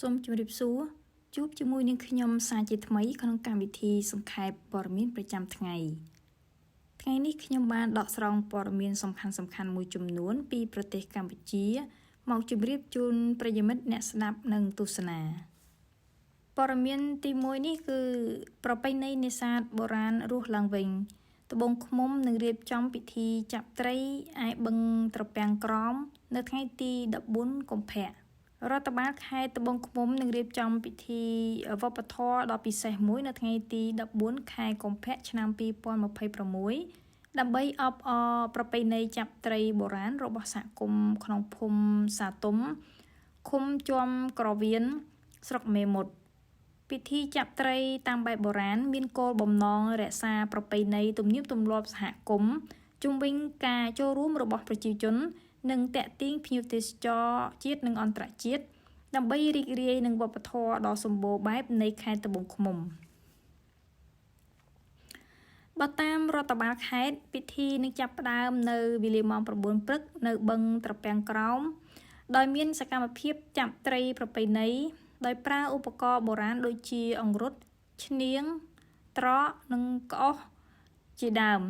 សូមជម្រាបសួរជួបជាមួយនឹងខ្ញុំសាជាថ្មីក្នុងកម្មវិធីសង្ខេបព័ត៌មានប្រចាំថ្ងៃនេះខ្ញុំបានដកស្រង់ព័ត៌មានសំខាន់មួយចំនួនពីប្រទេសកម្ពុជាមកជម្រាបជូនប្រិយមិត្តអ្នកស្ដាប់និងទស្សនាព័ត៌មានទី1នេះគឺប្រពៃណីនេសាទបុរាណរស់ឡើងវិញត្បូងឃ្មុំនឹងរៀបចំពិធីចាប់ត្រីឯបឹងត្រពាំងក្រមនៅថ្ងៃទី14កុម្ភៈរដ្ឋបាលខេត្តត្បូងឃ្មុំនឹងរៀបចំពិធីវប្បធម៌ដ៏ពិសេសមួយនៅថ្ងៃទី14ខែកុម្ភៈឆ្នាំ2026ដើម្បីអបអរប្រពៃណីចាប់ត្រីបុរាណរបស់សហគមន៍ក្នុងភូមិសាទុំឃុំជាំក្រវៀនស្រុកមេមត់ពិធីចាប់ត្រីតាមបែបបុរាណមានគោលបំណងរក្សាប្រពៃណីទំនៀមទម្លាប់សហគមន៍ជុំវិញការចូលរួមរបស់ប្រជាជននិងតាក់ទាញភ្ញៀវទេសចរជាតិនិងអន្តរជាតិដើម្បីរីករាយនឹងវប្បធម៌ដ៏សម្បូរបែបនៃខេត្តត្បូងឃ្មុំបើតាមរដ្ឋបាលខេត្តពិធីនឹងចាប់ផ្ដើមនៅវេលាម៉ោង 9 ព្រឹកនៅបឹងត្រពាំងក្រោមដោយមានសកម្មភាពចាប់ត្រីប្រពៃណីដោយប្រើឧបករណ៍បុរាណដូចជាអង្រុតឈ្នាងត្រកនិងក្អុសជាដើម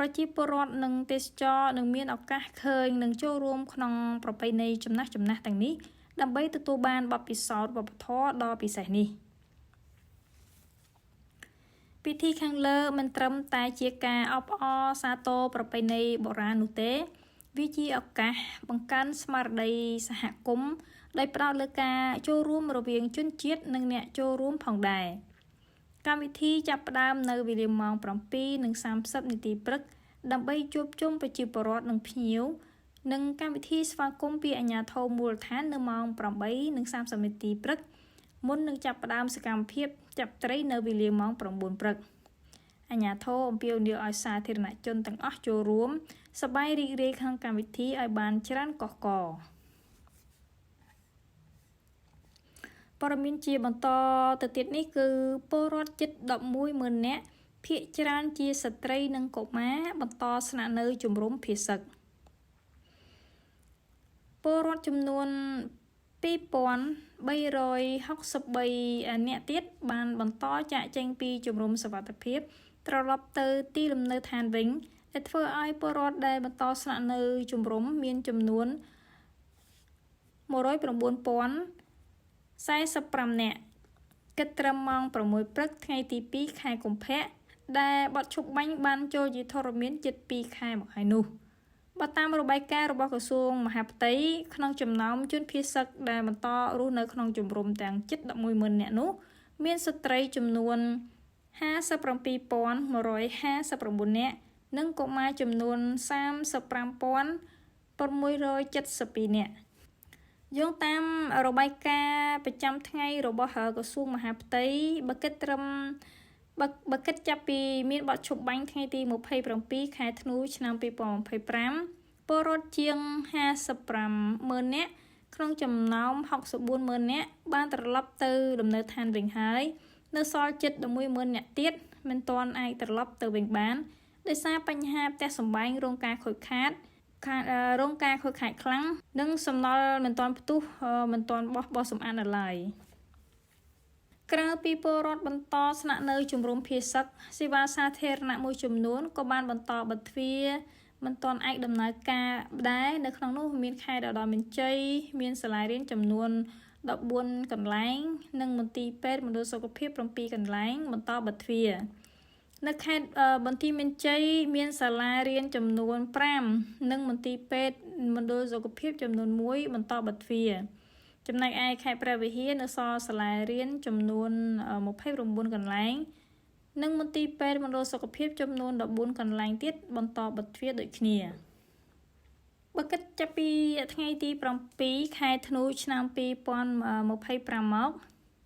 ប្រជាពលរដ្ឋនិងទេសចរនឹងមានឱកាសឃើញនិងចូលរួមក្នុងប្រពៃណីចំណាស់ទាំងនេះដើម្បីទទួលបានបទពិសោធន៍វប្បធម៌ដ៏ពិសេសនេះពិធីខាងលើមិនត្រឹមតែជាការអបអរសាទរប្រពៃណីបុរាណនោះទេវាជាឱកាសបង្កើនស្មារតីសហគមន៍ដោយផ្ដោតលើការចូលរួមរវាងជនជាតិនិងអ្នកចូលរួមផងដែរកម្មវិធីចាប់ផ្ដើមនៅវេលាម៉ោង 7:30 នាទីព្រឹកដើម្បីជួបជុំប្រជាពលរដ្ឋនិងភ្ញៀវនិងកម្មវិធីស្វាគមន៍ពីអាជ្ញាធរមូលដ្ឋាននៅម៉ោង 8:30 នាទីព្រឹកមុននឹងចាប់ផ្ដើមសកម្មភាពចាប់ត្រីនៅវេលាម៉ោង 9 ព្រឹកអាជ្ញាធរអំពាវនាវឲ្យសាធារណជនទាំងអស់ចូលរួមសប្បាយរីករាយក្នុងកម្មវិធីឲ្យបានច្រើនកុះករព័ត៌មានជាបន្តទៅទៀតនេះគឺពលរដ្ឋជិត 11,000 នាក់ភាគច្រើនជាស្ត្រីនិងកុមារបន្តស្នាក់នៅជំរំភាសឹកពលរដ្ឋចំនួន 2,363 នាក់ទៀតបានបន្តចាកចេញពីជំរំសុវត្ថិភាពត្រឡប់ទៅទីលំនៅឋានវិញដែលធ្វើឲ្យពលរដ្ឋដែលបន្តស្នាក់នៅជំរំមានចំនួន 109,045 នាក់គិតត្រឹមម៉ោង 6 ព្រឹកថ្ងៃទី 2 ខែកុម្ភៈដែលបទឈប់បាញ់បានចូលជាធរមានជិត 2 ខែមកហើយនោះបើតាមរបាយការណ៍របស់ក្រសួងមហាផ្ទៃក្នុងចំណោមជនភៀសសឹកដែលបន្តរស់នៅក្នុងជំរំទាំងជិត 11,000 នាក់នោះមានស្ត្រីចំនួន 57,159 នាក់និងកុមារចំនួន 35,672 នាក់យោងតាមរបាយការណ៍ប្រចាំថ្ងៃរបស់ក្រសួងមហាផ្ទៃបើគិតចាប់ពីមានបទឈប់បាញ់ថ្ងៃទី 27 ខែធ្នូឆ្នាំ 2025ពលរដ្ឋជាង 55,000 នាក់ក្នុងចំណោម 64,000 នាក់បានត្រឡប់ទៅលំនៅឋានវិញហើយនៅសល់ជិត 11,000 នាក់ទៀតមិនទាន់អាចត្រឡប់ទៅវិញបានដោយសារបញ្ហាផ្ទះសម្បែងរងការខូចខាតខ្លាំងនិងសំណល់មិនទាន់ផ្ទុះមិនទាន់បោះសម្អាតនៅឡើយក្រៅពីពលរដ្ឋបន្តស្នាក់នៅជំរំភាសសឹកសេវាសាធារណៈមួយចំនួនក៏បានបន្តបិទទ្វារមិនទាន់អាចដំណើរការដែរនៅក្នុងនោះមានខេត្តឧត្តរមានជ័យមានសាលារៀនចំនួន 14 កន្លែងនិងមន្ទីរពេទ្យមណ្ឌលសុខភាព 7 កន្លែងបន្តបិទទ្វារនៅខេត្តបន្ទាយមានជ័យមានសាលារៀនចំនួន 5 និងមន្ទីរពេទ្យមណ្ឌលសុខភាពចំនួន 1 បន្តបិទទ្វារចំណែកឯខេត្តព្រះវិហារនៅសល់សាលារៀនចំនួន 29 កន្លែងនិងមន្ទីរពេទ្យមណ្ឌលសុខភាពចំនួន 14 កន្លែងទៀតបន្តបិទទ្វារដូចគ្នាបើគិតចាប់ពីថ្ងៃទី 7 ខែធ្នូឆ្នាំ 2025 មក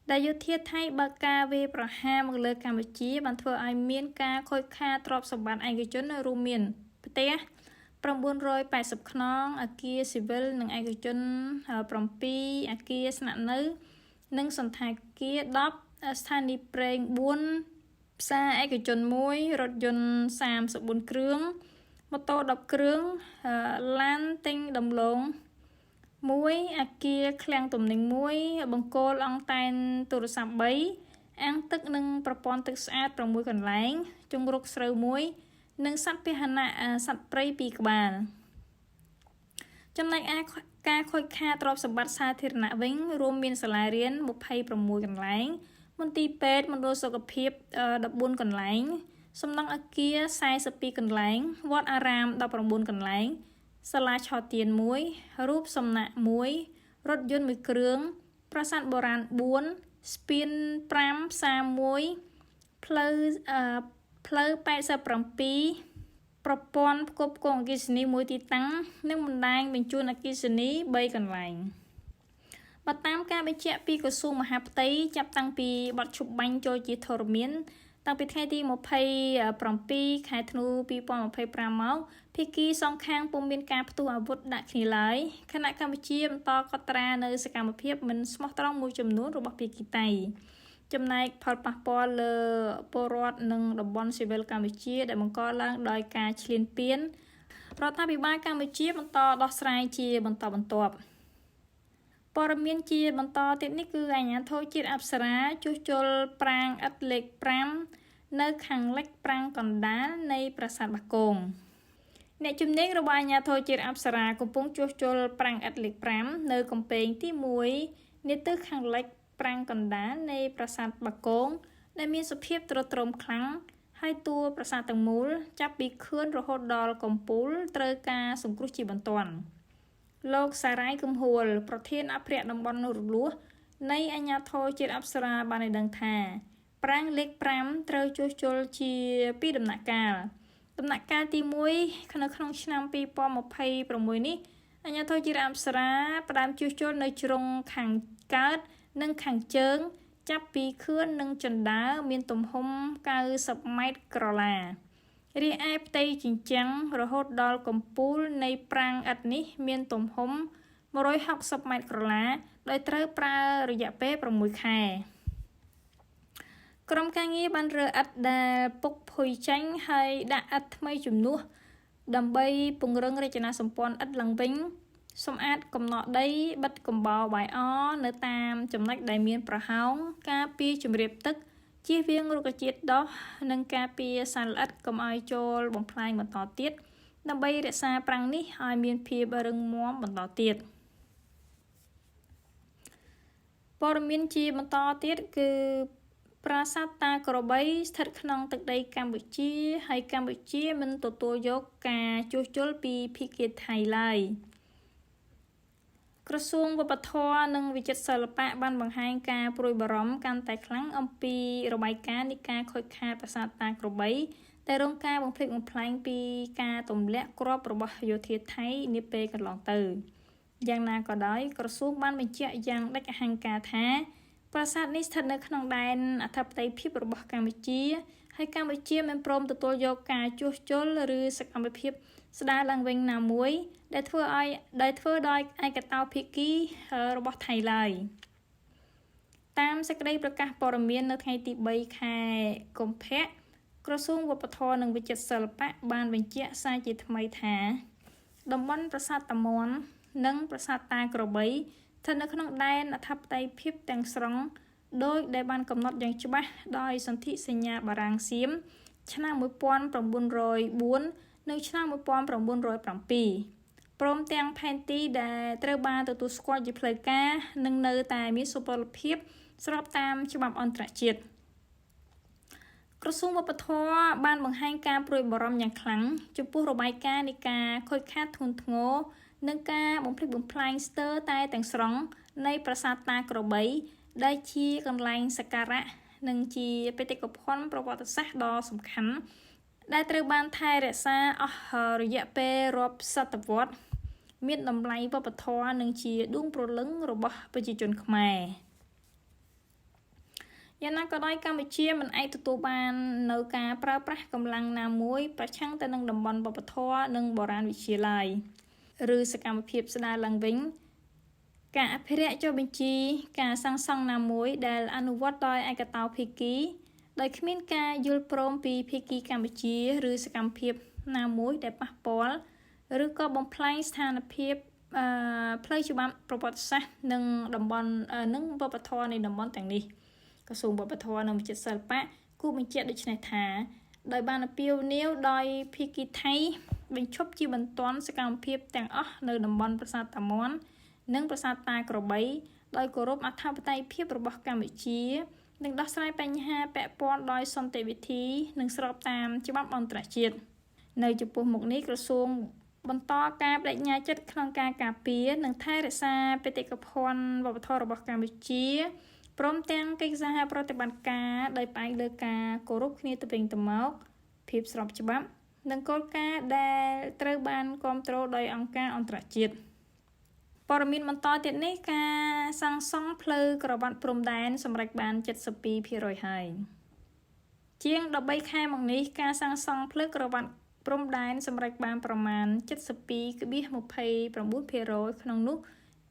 ដែលយោធាថៃបើកការវាយប្រហារមកលើកម្ពុជាបានធ្វើឲ្យមានការខូចខាតទ្រព្យសម្បត្តិឯកជនរួមមានផ្ទះ 980 ខ្នងអគារស៊ីវិលនិងឯកជន 7 អគារស្នាក់នៅនិងសណ្ឋាគារ 10 ស្ថានីយ៍ប្រេង 4 ផ្សារឯកជន 1 រថយន្ត 34 គ្រឿងម៉ូតូ 10 គ្រឿងឡានទិញដំឡូង 1. អគារឃ្លាំងទំនិញ 1 បង្គោលអង់តែនទូរស័ព្ទ 3 អាងទឹកនិងប្រព័ន្ធទឹកស្អាត 6 កន្លែង ជង្រុកស្រូវ 1 និងសត្វពាហនៈសត្វព្រៃ 2 ក្បាល ចំណែកឯការខូចខាតទ្រព្យសម្បត្តិសាធារណៈវិញ រួមមានសាលារៀន 26 កន្លែង មន្ទីរពេទ្យ មណ្ឌលសុខភាព 14 កន្លែង សំណង់អគារ 42 កន្លែង វត្តអារាម 19 កន្លែង សាលាឆទាន 1 រូបសំណាក 1 រថយន្ត 1 គ្រឿង ប្រាសាទបុរាណ 4 ស្ពាន 5 ផ្សារ 1 ផ្លូវ 87 ប្រព័ន្ធផ្គត់ផ្គង់អគ្គិសនី 1 ទីតាំង និងបណ្ដាញបញ្ជូនអគ្គិសនី 3 កន្លែង បើតាមការបញ្ជាក់ពីក្រសួងមហាផ្ទៃ ចាប់តាំងពីបទឈប់បាញ់ចូលជាធរមាន តាំងពីថ្ងៃទី 27 ខែធ្នូ 2025 មក ភាគីសងខាងពុំមានការផ្ទុះអាវុធដាក់គ្នាឡើយ ខណៈកម្ពុជាបន្តកត់ត្រានៅសកម្មភាពមិនស្មោះត្រង់មួយចំនួនរបស់ភាគីតៃ ចំណែកផលប៉ះពាល់លើពលរដ្ឋនិងតំបន់ស៊ីវិលកម្ពុជាដែលបង្កឡើងដោយការឈ្លានពាន រដ្ឋាភិបាលកម្ពុជាបន្តដោះស្រាយជាបន្តបន្ទាប់ ព័ត៌មានជាបន្តទៀតនេះគឺអាជ្ញាធរជាតិអប្សរាជួសជុលប្រាង្គឥដ្ឋលេខ 5 នៅខាងលិចប្រាង្គកណ្ដាលនៃប្រាសាទបាគង អ្នកជំនាញរបស់អាជ្ញាធរជាតិអប្សរាកំពុងជួសជុលប្រាង្គឥដ្ឋលេខ 5 នៅកំពែងទី 1 នាទិសខាងលិចប្រាង្គកណ្ដាលនៃប្រាសាទបាគង ដែលមានសភាពទ្រុឌទ្រោមខ្លាំង ហើយតួប្រាសាទទាំងមូលចាប់ពីខឿនរហូតដល់កំពូលត្រូវការសង្គ្រោះជាបន្ទាន់ លោកសារាយគំហួល ប្រធានអភិរក្សតំបន់រលួសនៃអាជ្ញាធរជាតិអប្សរាបានឲ្យដឹងថា ប្រាង្គលេខ 5 ត្រូវជួសជុលជា2ដំណាក់កាល ដំណាក់កាលទី 1 នៅក្នុងឆ្នាំ 2026 នេះ អាជ្ញាធរជាតិអប្សរាផ្ដើមជួសជុលនៅជ្រុងខាងកើតនិងខាងជើង ចាប់ពីខឿននិងជណ្ដើរមានទំហំ 90 ម៉ែត្រក្រឡា រីឯផ្ទៃជញ្ជាំងរហូតដល់កំពូលនៃប្រាង្គឥដ្ឋនេះមានទំហំ 160 ម៉ែត្រក្រឡា ដោយត្រូវប្រើរយៈពេល 6 ខែ ក្រុមការងារបានរើឥដ្ឋដែលពុកភុយចេញហើយដាក់ឥដ្ឋថ្មីជំនួស ដើម្បីពង្រឹងរចនាសម្ព័ន្ធឥដ្ឋឡើងវិញ សម្អាតកំណកដី បិទកំបោរបាយអនៅតាមចំណុចដែលមានប្រហោង ការពារជម្រាបទឹក ជៀសវាងរុក្ខជាតិដុះ និងការពារសត្វល្អិតកុំឲ្យចូលបំផ្លាញបន្តទៀត ដើម្បីរក្សាប្រាង្គនេះឲ្យមានភាពរឹងមាំបន្តទៀត ព័ត៌មានជាបន្តទៀតគឺប្រាសាទតាក្របីស្ថិតក្នុងទឹកដីកម្ពុជា ហើយកម្ពុជាមិនទទួលយកការជួសជុលពីភាគីថៃឡើយ ក្រសួងវប្បធម៌និងវិចិត្រសិល្បៈបានបង្ហាញការព្រួយបារម្ភកាន់តែខ្លាំងអំពីរបាយការណ៍នៃការខូចខាតប្រាសាទតាក្របី តែរងការបំផ្លិចបំផ្លាញពីការទម្លាក់គ្រាប់របស់យោធាថៃនាពេលកន្លងទៅ យ៉ាងណាក៏ដោយក្រសួងបានបញ្ជាក់យ៉ាងដាច់អហង្ការថា ប្រាសាទនេះស្ថិតនៅក្នុងដែនអធិបតេយ្យភាពរបស់កម្ពុជា ហើយកម្ពុជាមិនព្រមទទួលយកការជួសជុលឬសកម្មភាពស្ដារឡើងវិញណាមួយ ដែលធ្វើដោយឯកតោភាគីរបស់ថៃឡើយ តាមសេចក្តីប្រកាសព័ត៌មាននៅថ្ងៃទី 3 ខែកុម្ភៈ ក្រសួងវប្បធម៌និងវិចិត្រសិល្បៈបានបញ្ជាក់សារជាថ្មីថា តំបន់ប្រាសាទតាមាន់និងប្រាសាទតាក្របីស្ថិតនៅក្នុងដែនអធិបតេយ្យភាពទាំងស្រុង ដោយដែលបានកំណត់យ៉ាងច្បាស់ដោយសន្ធិសញ្ញាបារាំងសៀមឆ្នាំ 1904 និងឆ្នាំ 1907 ព្រមទាំងផែនទីដែលត្រូវបានទទួលស្គាល់ជាផ្លូវការនិងនៅតែមានសុពលភាពស្របតាមច្បាប់អន្តរជាតិ ក្រសួងវប្បធម៌បានបង្ហាញការព្រួយបារម្ភយ៉ាងខ្លាំងចំពោះរបាយការណ៍នៃការខូចខាតធ្ងន់ធ្ងរនិងការបំផ្លិចបំផ្លាញស្ទើរតែទាំងស្រុងនៃប្រាសាទតាក្របី ដែលជាកន្លែងសក្ការៈនិងជាបេតិកភណ្ឌប្រវត្តិសាស្ត្រដ៏សំខាន់ ដែលត្រូវបានថែរក្សាអស់រយៈពេលរាប់សតវត្សរ៍ មានតម្លៃវប្បធម៌និងជាដួងព្រលឹងរបស់ប្រជាជនខ្មែរ យ៉ាងណាក៏ដោយកម្ពុជាមិនអាចទទួលបាននៅការប្រើប្រាស់កម្លាំងណាមួយប្រឆាំងទៅនឹងតំបន់វប្បធម៌និងបុរាណវិទ្យាឡើយ ឬសកម្មភាពស្ដារឡើងវិញ ការអភិរក្សចុះបញ្ជីការសាងសង់ណាមួយដែលអនុវត្តដោយឯកតោភាគី ដោយគ្មានការយល់ព្រមពីភាគីកម្ពុជា ឬសកម្មភាពណាមួយដែលប៉ះពាល់ ឬក៏បំផ្លាញស្ថានភាព ផ្លូវច្បាប់ប្រវត្តិសាស្ត្រនិងតំបន់និងវប្បធម៌នៃតំបន់ទាំងនេះក្រសួងវប្បធម៌និងវិចិត្រសិល្បៈគូបញ្ជាក់ដូចនេះថាដោយបានអំពាវនាវដោយភាគីថៃបញ្ឈប់ជាបន្ទាន់សកម្មភាពទាំងអស់នៅតំបន់ប្រាសាទតាមាន់និងប្រាសាទតាក្របីដោយគោរពអធិបតេយ្យភាពរបស់កម្ពុជានិងដោះស្រាយបញ្ហាពាក់ព័ន្ធដោយសន្តិវិធីនិងស្របតាមច្បាប់អន្តរជាតិនៅចំពោះមុខនេះក្រសួងបន្តការបដិញ្ញាចិត្តក្នុងការការពារនិងថែរក្សាបេតិកភណ្ឌវប្បធម៌របស់កម្ពុជាព្រមទាំងកិច្ចសហប្រតិបត្តិការដោយផ្អែកលើការគោរពគ្នាទៅវិញទៅមកភាពស្របច្បាប់និងគោលការណ៍ដែលត្រូវបានគាំទ្រដោយអង្គការអន្តរជាតិព័ត៌មានបន្តទៀតនេះការសាងសង់ផ្លូវក្រវ៉ាត់ព្រំដែនសម្រេចបាន 72% ហើយជាង13ខែមកនេះការសាងសង់ផ្លូវក្រវ៉ាត់ព្រំដែនសម្រេចបានប្រមាណ 72.29% ក្នុងនោះ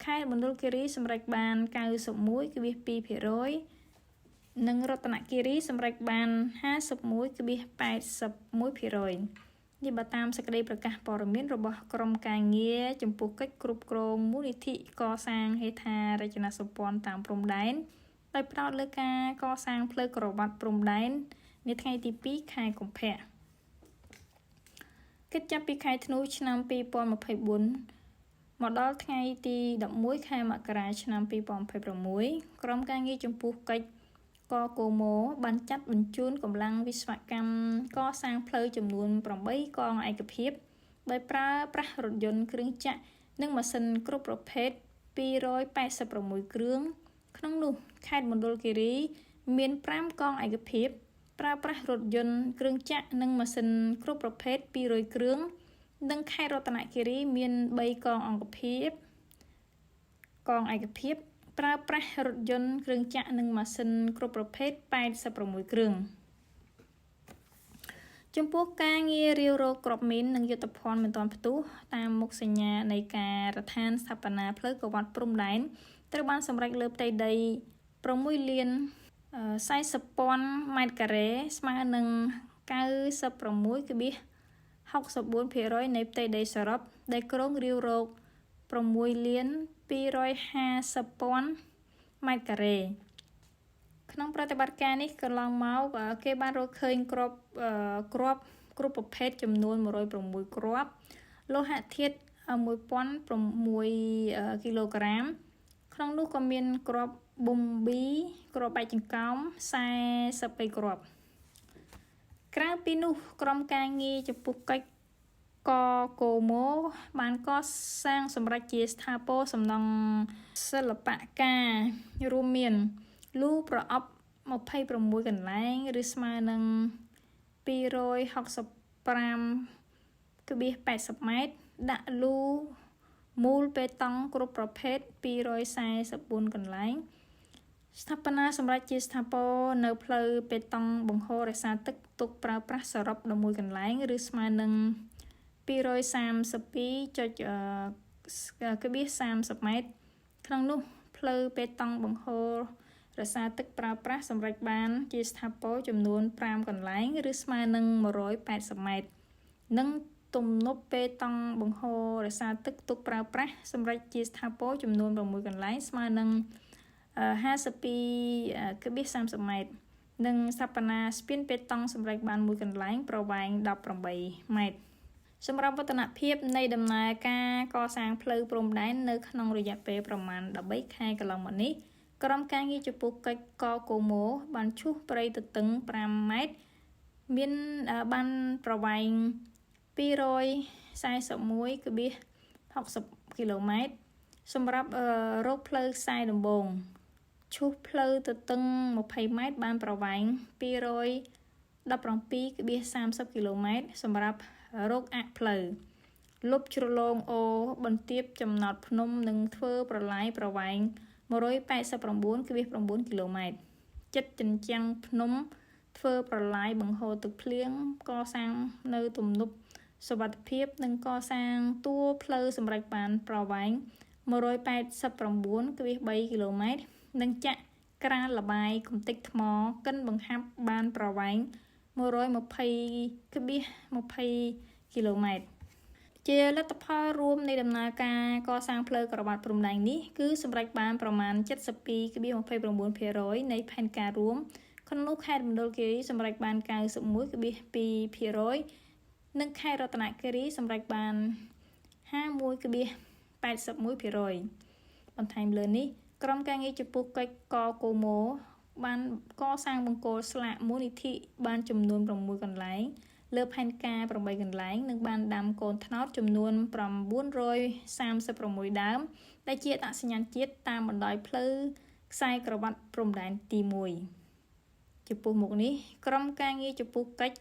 ខេត្តមណ្ឌលគិរីសម្រេចបាន 91.2% និងរតនគិរីសម្រេចបាន 51.81%នេះបើតាមសេចក្តីប្រកាសព័ត៌មានរបស់ក្រុមការងារចំពោះកិច្ចគ្រប់គ្រងមូលនិធិកសាងហេដ្ឋារចនាសម្ព័ន្ធតាមព្រំដែនដោយផ្ដោតលើការកសាងផ្លូវក្រវ៉ាត់ព្រំដែននាថ្ងៃទី 2 ខែកុម្ភៈគិតចាប់ពីខែធ្នូឆ្នាំ 2024 មកដល់ថ្ងៃទី11ខែមករាឆ្នាំ 2026 ក្រុមការងារចំពោះកិច្ចកកមបានចាត់បញ្ជូនកម្លាំងវិស្វកម្មកសាងផ្លូវចំនួន8កងឯកភាពដោយប្រើប្រាស់រថយន្តគ្រឿងចក្រនិងម៉ាស៊ីនគ្រប់ប្រភេទ286គ្រឿងក្នុងនោះខេត្តមណ្ឌលគិរីមាន5កងឯកភាពប្រើប្រាស់រថយន្តគ្រឿងចក្រនិងម៉ាស៊ីនគ្រប់ប្រភេទ200គ្រឿងនិងខេត្តរតនគិរីមាន3កងឯកភាពប្រើប្រាស់រថយន្តគ្រឿងចក្រនិងម៉ាស៊ីនគ្រប់ប្រភេទ86គ្រឿងចំពោះការងាររាវរកគ្រាប់មីននិងយុទ្ធភ័ណ្ឌមិនទាន់ផ្ទុះតាមមុខសញ្ញានៃការរដ្ឋានស្ថាបនាផ្លូវក្រវ៉ាត់ព្រំដែនត្រូវបានសម្រេចលើផ្ទៃដី6លាន40,000 ម៉ែត្រការ៉េស្មើនឹង 96.64% នៃផ្ទៃដីសរុបដែលក្រុងរាវរក6លាន250,000 ម៉ែត្រការ៉េក្នុងប្រតិបត្តិការនេះកន្លងមកគេបានរកឃើញគ្រាប់គ្រប់ប្រភេទចំនួន106គ្រាប់លោហៈធាតុ 1,006 គីឡូក្រាមក្នុងនោះក៏មានគ្រាប់ប៊ុំប៊ីគ្រាប់បែកចង្កោម42គ្រាប់ក្រៅពីនោះក្រុមការងារចំពោះកិច្ចកកមបានកសាងសម្រាប់ជាស្ថាពរសំណង់សិល្បការរួមមានលូប្រអប់26កន្លែងឬស្មើនឹង 265.80 ម៉ែត្រដាក់លូមូលបេតុងគ្រប់ប្រភេទ244កន្លែងស្ថាបនាសម្រាប់ជាស្ថាពរនៅផ្លូវបេតុងបង្ហូររក្សាទឹកទុកប្រើប្រាស់សរុប11កន្លែងឬស្មើនឹង 232.30 ម៉ែត្រក្នុងនោះផ្លូវបេតុងបង្ហូររក្សាទឹកប្រើប្រាស់សម្រាប់បានជាស្ថាពរចំនួន5កន្លែងឬស្មើនឹង180ម៉ែត្រនិងទំនប់បេតុងបង្ហូររក្សាទឹកទុកប្រើប្រាស់សម្រាប់ជាស្ថាពរចំនួន6កន្លែងស្មើនឹង 52.30 ម៉ែត្រនិងស្ថាបនាស្ពានបេតុងសម្រាប់បាន1កន្លែងប្រវែង18ម៉ែត្រសម្រាប់វឌ្ឍនភាពនៃដំណើរការកសាងផ្លូវព្រំដែននៅក្នុងរយៈពេលប្រមាណ13ខែកន្លងមកនេះក្រុមការងារចំពោះកិច្ចកកមបានឈូសព្រៃទទឹង5ម៉ែត្រមានបានប្រវែង 241.60 គីឡូម៉ែត្រសម្រាប់រកផ្លូវខ្សែដំបូងឈូសផ្លូវទទឹង20ម៉ែត្របានប្រវែង 217.30 គីឡូម៉ែត្រសម្រាប់រកអាក់ផ្លូវលុបជ្រលងអូរបន្ទាបចំណោតភ្នំនិងធ្វើប្រឡាយប្រវែង 189.9 គីឡូម៉ែត្រចិត្តជញ្ជាំងភ្នំធ្វើប្រឡាយបង្ហូរទឹកភ្លៀងកសាងនៅទំនប់សុវត្ថិភាពនិងកសាងតួផ្លូវសម្រាប់បានប្រវែង 189.3 គីឡូម៉ែត្រនិងចាក់ក្រានលបាយកម្ទេចថ្មកិនបង្ហាប់បានប្រវែង 120.20 គីឡូម៉ែត្រ ជាលទ្ធផលរួមនៃដំណើរការកសាងផ្លូវក្រវ៉ាត់ព្រំដែននេះគឺសម្រេចបានប្រមាណ 72.29% នៃផែនការរួមក្នុងនោះខេត្តមណ្ឌលគិរីសម្រេចបាន 91.2% និងខេត្តរតនគិរីសម្រេចបាន 51.81%បន្ថែមលើនេះក្រុមការងារចំពោះកិច្ចកកូម៉ូបានកសាងបង្គោលស្លាកមូលនិធិបានចំនួន6កន្លែងលើផែនការ8កន្លែងនិងបានដាំកូនត្នោតចំនួន936ដើមដែលជាអត្តសញ្ញាណជាតិតាមបណ្ដោយផ្លូវខ្សែក្រវ៉ាត់ព្រំដែនទី1ចំពោះមុខនេះក្រុមការងារចំពោះកិច្ច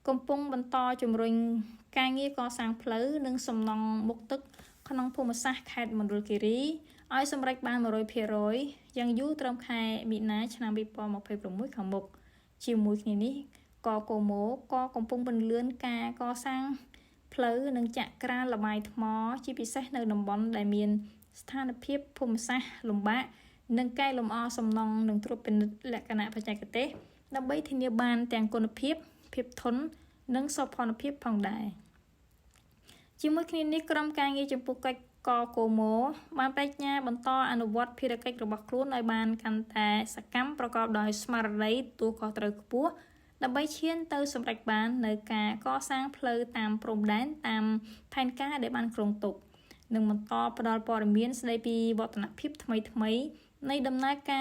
កំពុងបន្តជំរុញការងារកសាងផ្លូវនិងសំណង់មុខទឹកក្នុងភូមិសាស្ត្រខេត្តមណ្ឌលគិរីឲ្យសម្រេចបាន 100% យ៉ាងយូរត្រឹមខែមីនាឆ្នាំ2026ខាងមុខជាមួយគ្នានេះកកូម៉ូក៏កំពុងពន្លឿនការកសាងផ្លូវនិងចាក់ក្រាលល្បាយថ្មជាពិសេសនៅតំបន់ដែលមានស្ថានភាពភូមិសាស្ត្រលំបាកនិងកែលម្អសំណង់និងត្រួតពិនិត្យលក្ខណៈបច្ចេកទេសដើម្បីធានាបានទាំងគុណភាពភាពធន់និងសោភ័ណភាពផងដែរជាមួយគ្នានេះក្រុមការងារចំពោះកិច្ចកកូម៉ូបានបដិញ្ញាបន្តអនុវត្តភារកិច្ចរបស់ខ្លួនឲ្យបានកាន់តែសកម្មប្រកបដោយស្មារតីទទួលខុសត្រូវខ្ពស់ដើម្បីឈានទៅសម្រេចបាននៅការកសាងផ្លូវតាមព្រំដែនតាមផែនការដែលបានគ្រោងទុកនិងបន្តផ្តល់ព័ត៌មានស្តីពីវឌ្ឍនភាពថ្មីៗនៃដំណើរកា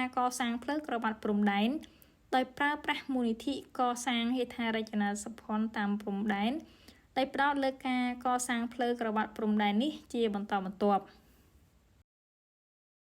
រកសាងផ្លូវក្រវ៉ាត់ព្រំដែនដោយប្រើប្រាស់មូលនិធិកសាងហេដ្ឋារចនាសម្ព័ន្ធតាមព្រំដែនដោយផ្ដោតលើការកសាងផ្លូវក្រវ៉ាត់ព្រំដែននេះជាបន្តបន្ទាប់